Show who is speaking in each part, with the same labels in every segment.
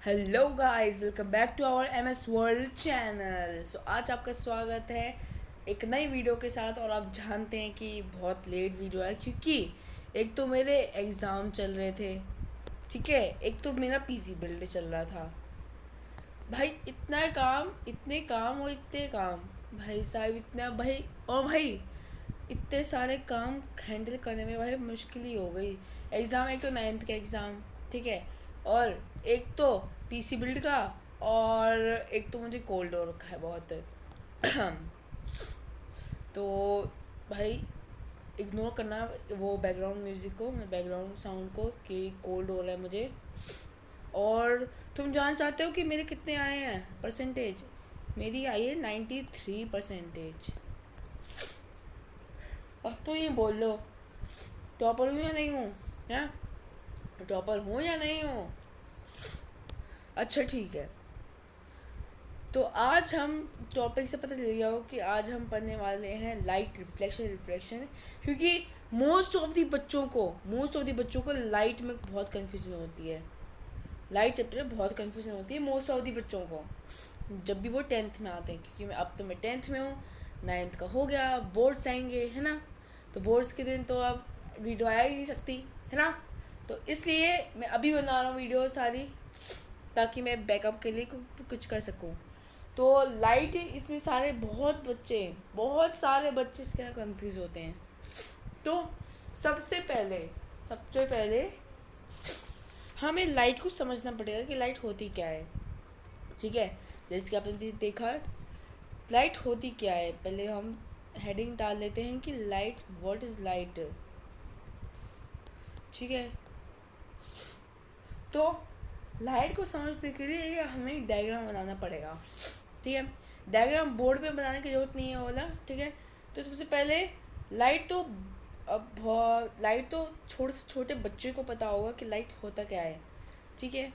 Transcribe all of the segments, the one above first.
Speaker 1: Hello guys, welcome back to our MS world channel. So आज आपका स्वागत है एक नई वीडियो के साथ। और आप जानते हैं कि बहुत लेट वीडियो है क्योंकि एक तो मेरे एग्ज़ाम चल रहे थे, ठीक है, एक तो मेरा पीसी बिल्ड चल रहा था। भाई इतना काम, इतने काम और इतने काम, भाई साहब इतना भाई, और भाई इतने सारे काम हैंडल करने में भाई मुश्किल ही हो गई। एग्ज़ाम, एक तो 9th का एग्ज़ाम, ठीक है, और एक तो पीसी बिल्ड का, और एक तो मुझे कोल्ड हो रखा है बहुत। तो भाई इग्नोर करना वो बैकग्राउंड म्यूज़िक को, बैकग्राउंड साउंड को, कि कोल्ड हो रहा है मुझे। और तुम जान चाहते हो कि मेरे कितने आए हैं परसेंटेज? मेरी आई है 93%। अब तो ये बोल लो, टॉपर हूँ या नहीं हूँ? हैं, टॉपर हूँ या नहीं हूँ? अच्छा ठीक है। तो आज हम टॉपिक से पता चल गया हो कि आज हम पढ़ने वाले हैं लाइट रिफ्लेक्शन। क्योंकि मोस्ट ऑफ द बच्चों को लाइट में बहुत कन्फ्यूजन होती है। लाइट चैप्टर में बहुत कन्फ्यूजन होती है मोस्ट ऑफ द बच्चों को, जब भी वो 10th में आते हैं। क्योंकि अब तो मैं 10th में हूँ, 9th का हो गया, बोर्ड्स आएंगे, है ना। तो बोर्ड्स के दिन तो अब वीडियो आया ही नहीं सकती, है ना। तो इसलिए मैं अभी बना रहा हूँ वीडियो सारी, ताकि मैं बैकअप के लिए कुछ कर सकूँ। तो लाइट, इसमें बहुत सारे बच्चे इसके यहाँ कन्फ्यूज़ होते हैं। तो सबसे पहले हमें लाइट को समझना पड़ेगा कि लाइट होती क्या है, ठीक है। जैसे कि आपने देखा, लाइट होती क्या है। पहले हम हेडिंग डाल लेते हैं कि लाइट, व्हाट इज़ लाइट, ठीक है। तो लाइट को समझने के लिए हमें एक डायग्राम बनाना पड़ेगा, ठीक है। डायग्राम बोर्ड पे बनाने की ज़रूरत नहीं है वाला, ठीक है। तो सबसे पहले लाइट तो, लाइट तो छोटे से छोटे बच्चे को पता होगा कि लाइट होता क्या है, ठीक है।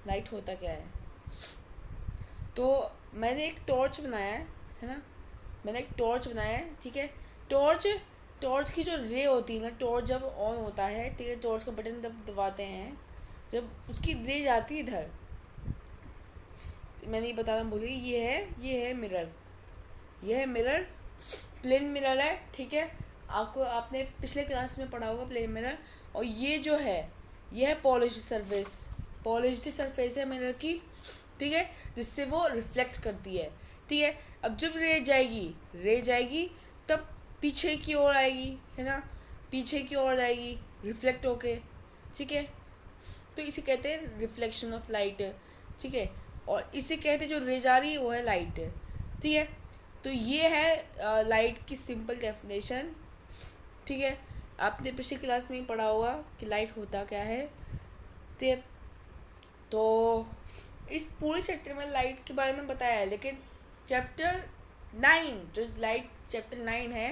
Speaker 1: लाइट होता क्या है, तो मैंने एक टॉर्च बनाया है ना। मैंने एक टॉर्च बनाया है, ठीक है। टॉर्च टॉर्च की जो रे होती है, मतलब टॉर्च जब ऑन होता है, ठीक है, टॉर्च का बटन जब दबाते हैं, जब उसकी रे जाती है इधर, मैंने ये बताना भूल गई, ये है मिरर, ये है मिरर, प्लेन मिरर है, ठीक है। आपने पिछले क्लास में पढ़ा होगा प्लेन मिरर। और ये जो है, ये है पॉलिश्ड सरफेस है मिरर की, ठीक है, जिससे वो रिफ्लेक्ट करती है, ठीक है। अब जब रे जाएगी तब पीछे की ओर आएगी, है ना, पीछे की ओर जाएगी रिफ्लेक्ट होके, ठीक है। तो इसे कहते हैं रिफ्लेक्शन ऑफ लाइट, ठीक है। और इसे कहते हैं जो रे जा रही है वो है लाइट, ठीक है। तो ये है लाइट की सिंपल डेफिनेशन, ठीक है। आपने पिछली क्लास में ही पढ़ा होगा कि लाइट होता क्या है, ठीक है। तो इस पूरे चैप्टर में लाइट के बारे में बताया है, लेकिन चैप्टर 9, जो लाइट चैप्टर 9 है,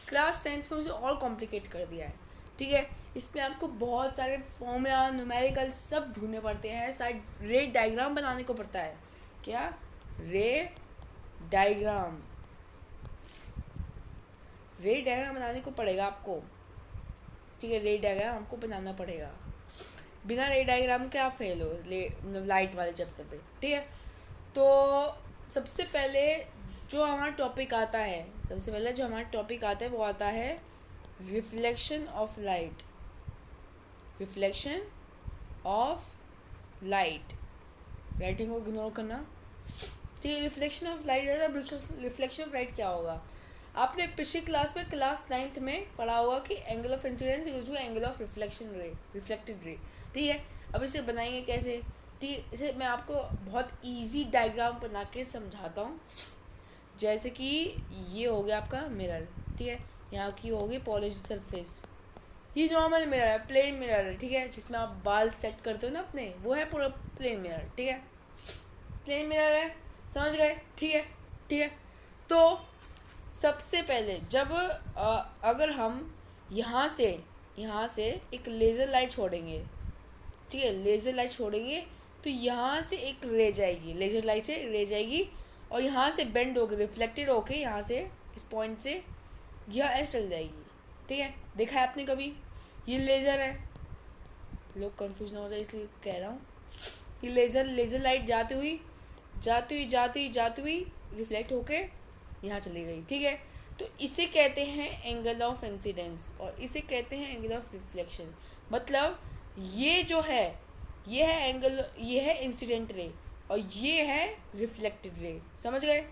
Speaker 1: क्लास 10th में उसे और कॉम्प्लिकेट कर दिया है, ठीक है। इसमें आपको बहुत सारे फॉर्मूला, न्यूमेरिकल सब ढूंढने पड़ते हैं, शायद रे डायग्राम बनाने को पड़ता है। क्या? रे डायग्राम, रे डायग्राम बनाने को पड़ेगा आपको, ठीक है। रे डायग्राम आपको बनाना पड़ेगा, बिना रे डायग्राम के आप फेल हो लाइट वाले चैप्टर पे, ठीक है। तो सबसे पहले जो हमारा टॉपिक आता है, वो आता है reflection of light. Reflection of light, writing को इग्नोर करना, ठीक है। Reflection of light, reflection of light क्या होगा? आपने पिछली क्लास में, क्लास 9th में पढ़ा होगा कि angle of incidence equals to angle of reflected ray, ठीक है। अब इसे बनाएंगे कैसे? ठीक है, इसे मैं आपको बहुत इजी डायग्राम बना के समझाता हूँ। जैसे कि ये हो गया आपका मिरर, ठीक है। यहाँ की होगी पॉलिश्ड सरफेस, ये नॉर्मल मिरर है, प्लेन मिरर है, ठीक है, जिसमें आप बाल सेट करते हो ना अपने, वो है पूरा प्लेन मिरर, ठीक है। प्लेन मिरर है, समझ गए, ठीक है, ठीक है। तो सबसे पहले जब अगर हम यहाँ से एक लेज़र लाइट छोड़ेंगे, ठीक है, लेज़र लाइट छोड़ेंगे, तो यहाँ से एक रे जाएगी, लेज़र लाइट से रे जाएगी, और यहाँ से बेंड होकर रिफ्लेक्टेड होके यहाँ से, इस पॉइंट से यह ऐसे चल जाएगी, ठीक है। देखा है आपने कभी? ये लेज़र है, लोग कंफ्यूज ना हो जाए इसलिए कह रहा हूँ, ये लेज़र लाइट जाती हुई रिफ्लेक्ट होके यहाँ चली गई, ठीक है। तो इसे कहते हैं एंगल ऑफ इंसिडेंस और इसे कहते हैं एंगल ऑफ रिफ्लेक्शन। मतलब ये जो है ये है एंगल, ये है इंसिडेंट रे और ये है रिफ्लेक्टेड रे। समझ गए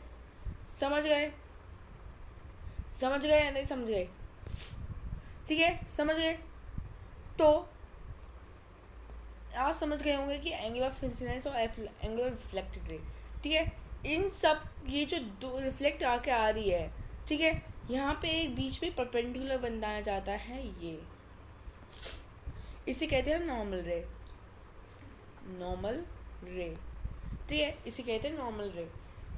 Speaker 1: या नहीं समझ गए? ठीक है, समझ गए। तो आप समझ गए होंगे कि एंगल ऑफ इंसिडेंस और एंगल ऑफ रिफ्लेक्टेड रे, ठीक है। इन सब ये जो दो रिफ्लेक्ट आके आ रही है, ठीक है, यहाँ पे एक बीच में परपेंडिकुलर बनाया जाता है, ये इसे कहते हैं नॉर्मल रे, ठीक है, इसे कहते हैं नॉर्मल रे।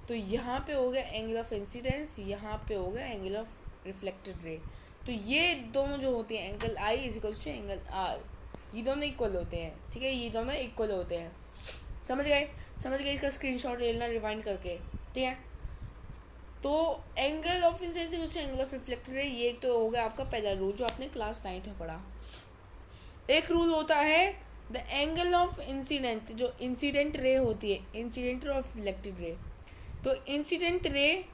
Speaker 1: तो यहाँ पे हो गया एंगल ऑफ इंसिडेंस, यहाँ पे हो गया एंगल ऑफ रिफ्लेक्टेड रे। तो ये दोनों जो होते हैं angle I is equal to angle R, ये दोनों इक्वल होते हैं, ठीक है, ये दोनों इक्वल होते हैं। समझ गए? इसका स्क्रीनशॉट ले लेना रिवाइंड करके, ठीक है। तो angle of incidence angle of reflected रे, ये तो हो गया आपका पहला रूल जो आपने क्लास 9th में पढ़ा। एक रूल होता है द एंगल ऑफ इंसिडेंट, जो इंसिडेंट रे होती है, इंसिडेंट और रिफ्लेक्टेड रे। तो incident ray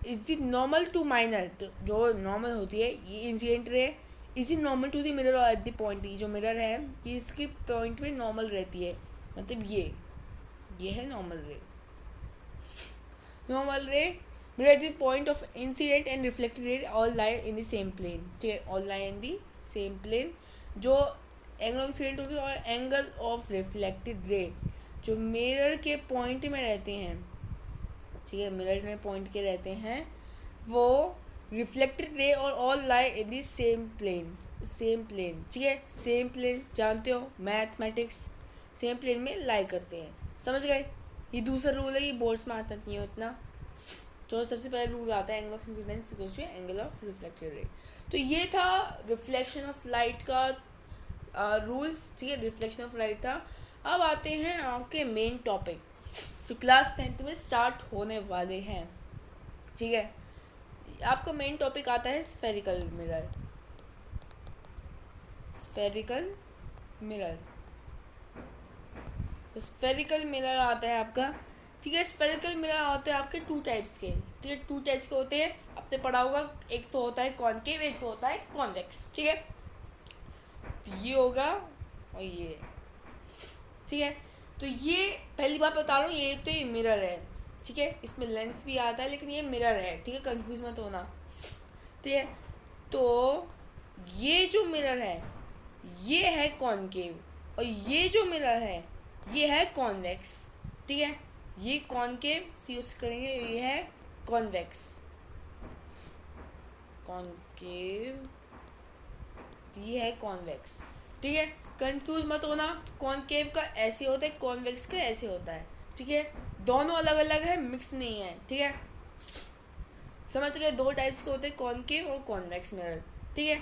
Speaker 1: is the normal to mirror, जो नॉर्मल होती है ये incident ray is the normal to the mirror और एट द पॉइंट, ये जो मिरर है ये इसके पॉइंट में नॉर्मल रहती है। मतलब ये है normal ray mirror at the point of incidence and reflected ray all lie in the same plane, ठीक है, all lie in the same plane. जो एंगल ऑफ इंसिडेंट होती है और एंगल ऑफ रिफ्लेक्टेड रे जो मिरर के पॉइंट में रहते हैं, ठीक है, मिरर में पॉइंट के रहते हैं, वो रिफ्लेक्टेड रे और all lie in the same plane, ठीक है, सेम प्लेन जानते हो मैथमेटिक्स, सेम प्लेन में लाई करते हैं। समझ गए? ये दूसरा रूल है, ये बोर्ड्स में आता नहीं है इतना। जो सबसे पहला रूल आता है angle of incidence equals to angle of reflected ray. तो ये था रिफ्लेक्शन ऑफ लाइट का रूल्स, ठीक है, रिफ्लेक्शन ऑफ लाइट था। अब आते हैं आपके मेन टॉपिक जो क्लास 10th में स्टार्ट होने वाले हैं, ठीक है। आपका मेन टॉपिक आता है स्फेरिकल मिरर। तो स्फेरिकल मिरर आता है आपका, ठीक है। स्फेरिकल मिरर होते हैं आपके टू टाइप्स के, ठीक है, टू टाइप्स के होते हैं, आपने पढ़ा होगा। एक तो होता है कॉनकेव, एक तो होता है कॉन्वेक्स, ठीक है। तो ये होगा और ये, ठीक है। तो ये पहली बात बता रहा हूँ, ये तो ये मिरर है, ठीक है, इसमें लेंस भी आता है लेकिन ये मिरर है, ठीक है, कंफ्यूज मत होना, ठीक है। तो ये जो मिरर है ये है कॉनकेव और ये जो मिरर है ये है कॉन्वेक्स, ठीक है। ये कॉनकेव सी यूज करेंगे, ये है कॉन्वेक्स, ये है कॉन्वेक्स, ठीक है। कंफ्यूज मत होना, कॉनकेव का ऐसे होता है, कॉन्वेक्स का ऐसे होता है, ठीक है। दोनों अलग अलग है, मिक्स नहीं है, ठीक है। समझ गए? दो टाइप्स के होते हैं, कॉनकेव और कॉन्वेक्स मिरर, ठीक है।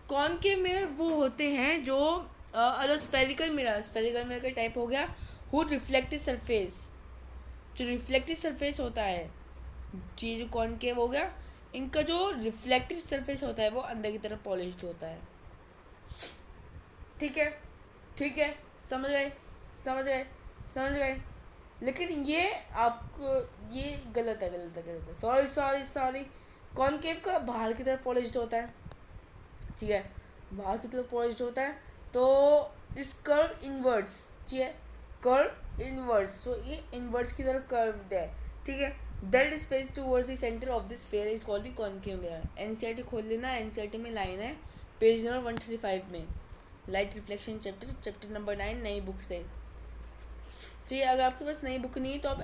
Speaker 1: कॉनकेव मिरर वो होते हैं जो अगर स्फेरिकल मिरर का टाइप हो गया हु रिफ्लेक्टिव सरफेस, जो रिफ्लेक्टिव सरफेस होता है, ये जो कॉनकेव हो गया, इनका जो रिफ्लेक्टिव सरफेस होता है वो अंदर की तरफ पॉलिश्ड होता है, ठीक है। समझ गए? लेकिन ये आपको ये गलत है, सॉरी। कॉनकेव का बाहर की तरफ पॉलिश्ड होता है, ठीक है, बाहर की तरफ पॉलिश्ड होता है। तो इस कर्व इनवर्ड्स, ठीक है, कर्व इनवर्ड्स, तो ये इनवर्ड्स की तरफ कर्व्ड है, ठीक है। That space towards the centre of this sphere is called the concave mirror. NCERT खोल लेना, एनसीईआरटी में लाइन है पेज नंबर 135 में, लाइट रिफ्लेक्शन चैप्टर नंबर 9 नई बुक से, ठीक है। अगर आपके पास नई बुक नहीं है तो आप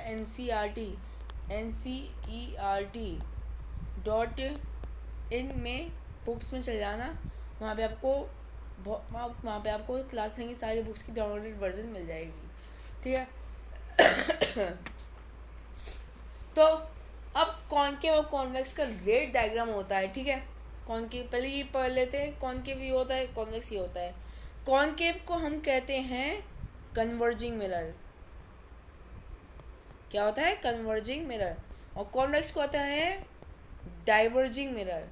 Speaker 1: NCERT.in में बुक्स में चले जाना, वहाँ पे आपको क्लास 9 की सारी बुक्स की डाउनलोडेड वर्जन मिल जाएगी, ठीक है। तो अब कॉनकेव और कॉन्वेक्स का रेट डायग्राम होता है, ठीक है। कॉनकेव पहले ये पढ़ लेते हैं, कॉनकेव ये होता है, कॉन्वेक्स ये होता है। कॉनकेव को हम कहते हैं कन्वर्जिंग मिरर, क्या होता है? Converging mirror. और कॉन्वेक्स को होता है डाइवर्जिंग मिरर,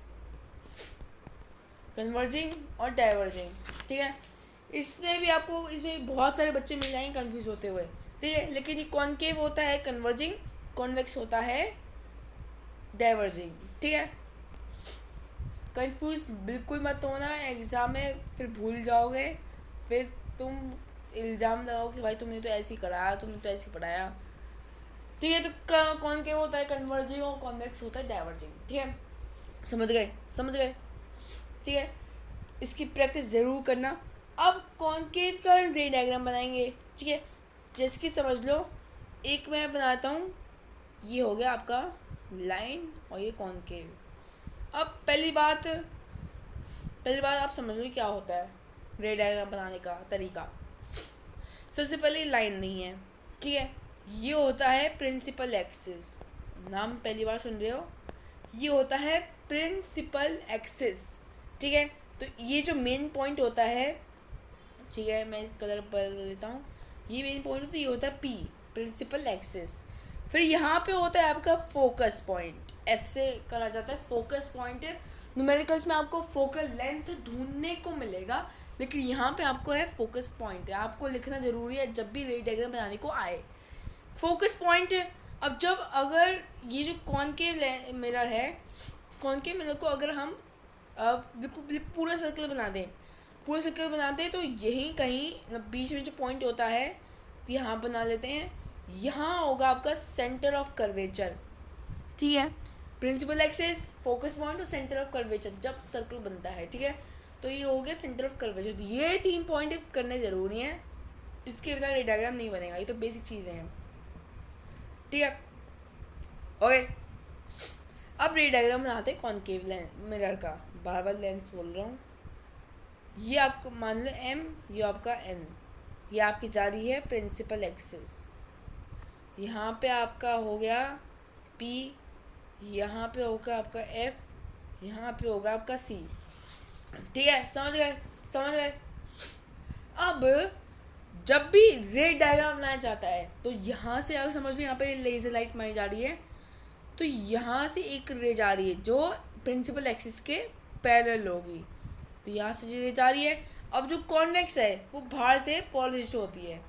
Speaker 1: कन्वर्जिंग और डाइवर्जिंग, ठीक है। इसमें भी आपको इसमें बहुत सारे बच्चे मिल जाएंगे कंफ्यूज होते हुए, ठीक है। लेकिन ये कॉनकेव होता है कन्वर्जिंग, कॉन्वेक्स होता है डाइवर्जिंग, ठीक है। कंफ्यूज बिल्कुल मत होना, एग्ज़ाम में फिर भूल जाओगे, फिर तुम इल्ज़ाम लगाओ कि भाई तुमने तो ऐसे ही कराया, तुमने तो ऐसे ही पढ़ाया, ठीक है। तो कॉनकेव होता है कन्वर्जिंग और कॉन्वेक्स होता है डाइवर्जिंग, ठीक है। समझ गए, समझ गए, ठीक है। इसकी प्रैक्टिस ज़रूर करना। अब कॉनकेव का रे डायग्राम बनाएंगे, ठीक है। जैसे कि समझ लो, एक मैं बनाता हूँ, ये हो गया आपका लाइन और ये कॉनकेव। अब पहली बात आप समझ लो क्या होता है रे डायग्राम बनाने का तरीका। सबसे पहले लाइन नहीं है, ठीक है। ये होता है प्रिंसिपल एक्सिस, नाम पहली बार सुन रहे हो, ये होता है प्रिंसिपल एक्सिस, ठीक है। तो ये जो मेन पॉइंट होता है, ठीक है, मैं कलर बदल देता हूँ, ये मेन पॉइंट होता है, ये होता है पी, प्रिंसिपल एक्सिस। फिर यहाँ पे होता है आपका फोकस पॉइंट, एफ से करा जाता है फोकस पॉइंट। न्यूमेरिकल्स में आपको फोकल लेंथ ढूंढने को मिलेगा, लेकिन यहाँ पे आपको है फोकस पॉइंट, आपको लिखना ज़रूरी है जब भी रे डायग्राम बनाने को आए, फोकस पॉइंट। अब जब अगर ये जो कॉनकेव मिरर है, कॉनकेव मिरर को अगर हम बिल्कुल पूरा सर्कल बना दें, पूरा सर्कल बनाते हैं, तो यहीं कहीं बीच में जो पॉइंट होता है यहाँ बना लेते हैं, यहाँ होगा आपका सेंटर ऑफ कर्वेचर, ठीक है। प्रिंसिपल एक्सिस, फोकस पॉइंट और सेंटर ऑफ कर्वेचर जब सर्कल बनता है, ठीक है। तो ये हो गया सेंटर ऑफ कर्वेचर। तो ये 3 पॉइंट करने ज़रूरी हैं, इसके बिना रे डायग्राम नहीं बनेगा, ये तो बेसिक चीज़ें हैं, ठीक है। ओके, अब रे डायग्राम बनाते हैं कॉनकेव मिरर का, बार बार लेंस बोल रहा हूँ। ये आपको मान लो एम, ये आपका एन, ये आपकी जा रही है प्रिंसिपल एक्सिस, यहाँ पे आपका हो गया पी, यहाँ पे होगा आपका एफ, यहाँ पे होगा आपका सी, ठीक है। समझ गए, समझ गए। अब जब भी रे डायग्राम बनाया जाता है, तो यहाँ से अगर समझ लो यहाँ पे लेजर लाइट मारी जा रही है, तो यहाँ से एक रे जा रही है जो प्रिंसिपल एक्सिस के पैरेलल होगी, तो यहाँ से जो रे जा रही है। अब जो कॉन्वेक्स है वो बाहर से पॉलिश होती है,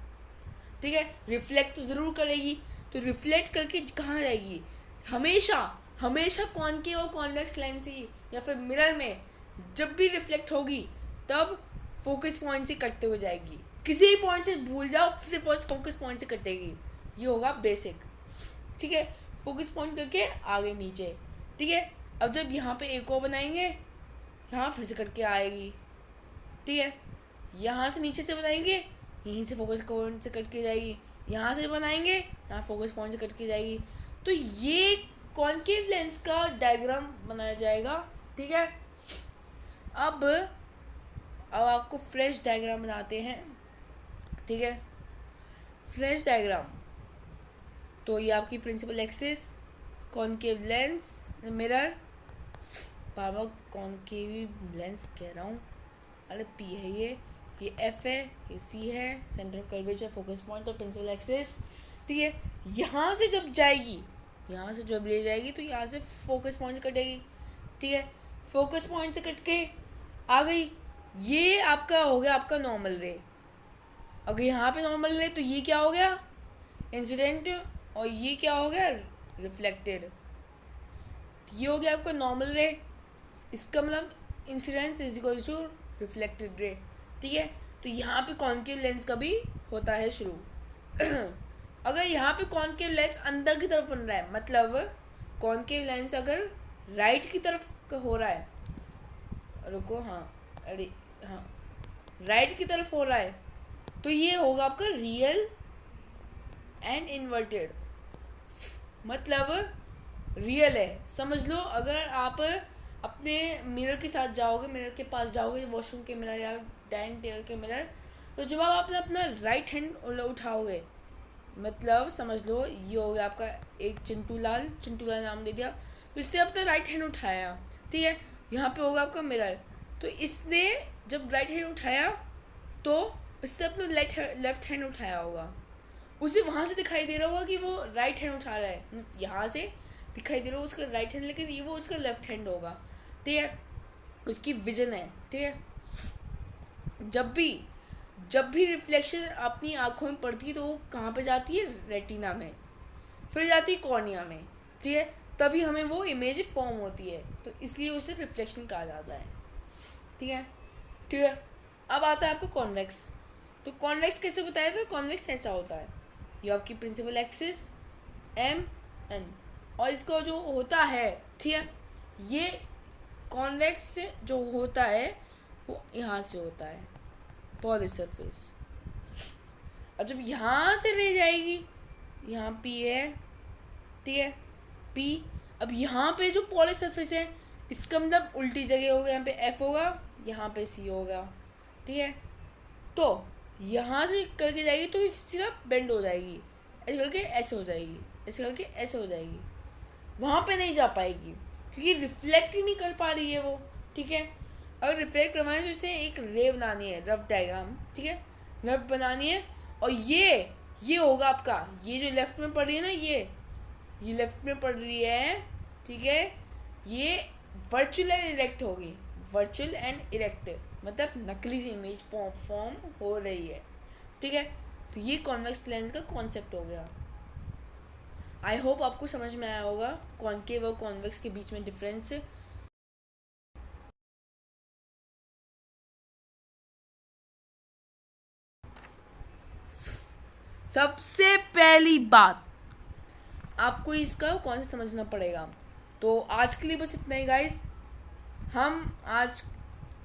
Speaker 1: ठीक है, रिफ्लेक्ट तो ज़रूर करेगी, तो रिफ्लेक्ट करके कहाँ जाएगी, हमेशा हमेशा कॉनकेव और कॉन्वेक्स लेंस ही या फिर मिरर में जब भी रिफ्लेक्ट होगी तब फोकस पॉइंट से कटते हुए जाएगी, किसी भी पॉइंट से भूल जाओ, सिर्फ फोकस पॉइंट से कटेगी, ये होगा बेसिक, ठीक है। फोकस पॉइंट करके आगे नीचे, ठीक है। अब जब यहाँ पे एक और बनाएंगे, यहाँ फिर से कट के आएगी, ठीक है। यहाँ से नीचे से बनाएंगे, यहीं से फोकस पॉइंट से कट के जाएगी, यहाँ से बनाएंगे, यहाँ फोकस पॉइंट से कट के जाएगी। तो ये कॉनकेव लेंस का डायग्राम बनाया जाएगा, ठीक है। अब आपको फ्रेश डायग्राम बनाते हैं, ठीक है। फ्रेश डायग्राम, तो ये आपकी principal axis, concave lens mirror, बाबा कॉनकेव लेंस कह रहा हूँ, अरे पी है ये एफ है, ये सी है, centre of curvature, focus point और प्रिंसिपल एक्सिस, ठीक है। यहाँ से जब जाएगी, यहाँ से जब ले जाएगी तो यहाँ से फोकस पॉइंट से कटेगी, ठीक है। फोकस पॉइंट से कट के आ गई, ये आपका हो गया आपका नॉर्मल रे। अगर यहाँ पे नॉर्मल रे तो ये क्या हो गया इंसिडेंट, और ये क्या हो गया रिफ्लेक्टेड, ये हो गया आपका नॉर्मल रे। इसका मतलब incidence is equal to reflected ray, ठीक है। तो यहाँ पे कॉनकेव लेंस का भी होता है शुरू। अगर यहाँ पे कॉनकेव लेंस अंदर की तरफ बन रहा है, मतलब कॉनकेव लेंस अगर राइट की तरफ हो रहा है, रुको, हाँ, अरे हाँ, राइट की तरफ हो रहा है, तो ये होगा आपका रियल एंड इन्वर्टेड, मतलब रियल है, समझ लो। अगर आप अपने मिरर के साथ जाओगे, मिरर के पास जाओगे, वॉशरूम के मिरर या डाइनिंग टेबल के मिरर, तो जब आप अपना राइट हैंड उठाओगे, मतलब समझ लो ये हो गया आपका एक चिंटू लाल नाम दे दिया, तो इसने अपना राइट हैंड उठाया, ठीक है। यहाँ पे होगा आपका मिरर, तो इसने जब राइट हैंड उठाया तो इसने अपना लेफ्ट हैंड उठाया होगा, उसे वहाँ से दिखाई दे रहा होगा कि वो राइट हैंड उठा रहा है, यहाँ से दिखाई दे रहा होगा उसका राइट हैंड, लेकिन ये वो उसका लेफ्ट हैंड होगा, ठीक है। उसकी विजन है, ठीक है। जब भी जब भी रिफ्लेक्शन अपनी आँखों में पड़ती है तो वो कहाँ पे जाती है, रेटिना में, फिर जाती है कॉर्निया में, ठीक है, तभी हमें वो इमेज फॉर्म होती है, तो इसलिए उसे रिफ्लेक्शन कहा जाता है। ठीक है, ठीक है। अब आता है आपको कॉन्वेक्स। तो कॉन्वेक्स कैसे बताया, तो कॉन्वेक्स ऐसा होता है, ये आपकी प्रिंसिपल एक्सिस एम एन, और इसका जो होता है, ठीक है, ये कॉन्वेक्स जो होता है वो यहाँ से होता है, पॉलिश सरफेस। अब जब यहाँ से रह जाएगी, यहाँ पी है, ठीक है, पी, अब यहाँ पे जो पॉलिश सरफेस है इसका मतलब उल्टी जगह होगा, यहाँ पे एफ होगा, यहाँ पे सी होगा, ठीक है, तो यहाँ से करके जाएगी तो सीधा बेंड हो जाएगी, ऐसे करके ऐसे हो जाएगी, ऐसे करके ऐसे हो जाएगी, वहाँ पे नहीं जा पाएगी क्योंकि रिफ्लेक्ट ही नहीं कर पा रही है वो। ठीक है, अगर रिफ्लेक्ट करवाएं तो इसे एक रे बनानी है, रफ डायग्राम, ठीक है, रफ बनानी है, और ये होगा आपका, ये जो लेफ्ट में पड़ रही है ना, ये लेफ्ट में पड़ रही है, ठीक है, ये वर्चुअल एंड इरेक्ट होगी, वर्चुअल एंड इरेक्ट मतलब नकली सी इमेज फॉर्म हो रही है। ठीक है, तो ये कॉन्वेक्स लेंस का कॉन्सेप्ट हो गया। आई होप आपको समझ में आया होगा कॉनकेव और कॉन्वेक्स के बीच में डिफरेंस। सबसे पहली बात आपको इसका कौन सा समझना पड़ेगा। तो आज के लिए बस इतना ही गाइस, हम आज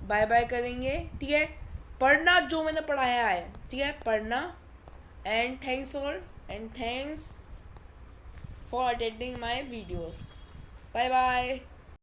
Speaker 1: बाय बाय करेंगे। ठीक है, पढ़ना जो मैंने पढ़ाया है, ठीक है, पढ़ना, and thanks for attending my videos. Bye bye.